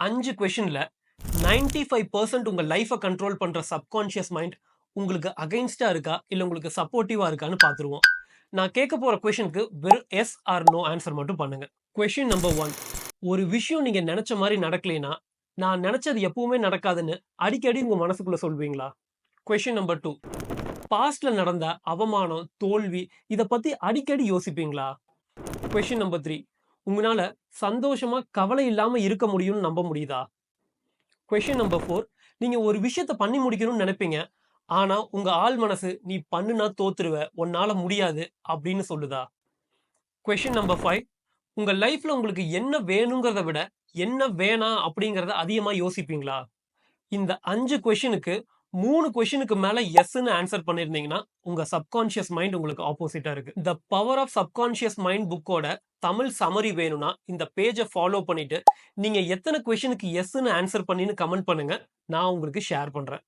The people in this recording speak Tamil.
5 கொஸ்டின்ல 95% உங்க லைஃப கண்ட்ரோல் பண்ற சப்கான்ஷியஸ் மைண்ட் உங்களுக்கு அகைன்ஸ்டா இருக்கா இல்ல உங்களுக்கு சப்போர்ட்டிவா இருக்கான்னு பாத்துருவோம். நான் கேட்க போற கொஸ்டினுக்கு வெறும் எஸ் ஆர் நோ ஆன்சர் மட்டும் பண்ணுங்க. Question number 1. ஒரு விஷயம் நீங்க நினைச்ச மாதிரி நடக்கலைனா, நான் நினைச்சது எப்பவுமே நடக்காதுன்னு அடிக்கடி உங்க மனசுக்குள்ள சொல்வீங்களா? Question number 2. பாஸ்ட்ல நடந்த அவமானம், தோல்வி இத பத்தி அடிக்கடி யோசிப்பீங்களா? Question number 3. உங்களால சந்தோஷமா கவலை இல்லாம இருக்க முடியும்னு நம்ப முடியுதா? Question number 4. நீங்க ஒரு விஷயத்த பண்ணி முடிக்கணும்னு நினைப்பீங்க. ஆனா உங்க ஆள் மனசு நீ பண்ணுனா தோத்துருவ, உன்னால முடியாது அப்படின்னு சொல்லுதா? Question number 5. உங்க லைஃப்ல உங்களுக்கு என்ன வேணுங்கிறத விட என்ன வேணாம் அப்படிங்கறத அதிகமா யோசிப்பீங்களா? இந்த 5 கொஸ்டினுக்கு 3 கொஸ்டினுக்கு மேல எஸ்ன்னு ஆன்சர் பண்ணிருந்தீங்கன்னா உங்க சப்கான்ஷியஸ் மைண்ட் உங்களுக்கு ஆப்போசிட்டா இருக்கு. The power of subconscious mind புக்கோட தமிழ் சமரி வேணும்னா இந்த பேஜை ஃபாலோ பண்ணிட்டு நீங்க எத்தனை கொஸ்டினுக்கு எஸ்ன்னு ஆன்சர் பண்ணின்னு கமெண்ட் பண்ணுங்க. நான் உங்களுக்கு ஷேர் பண்றேன்.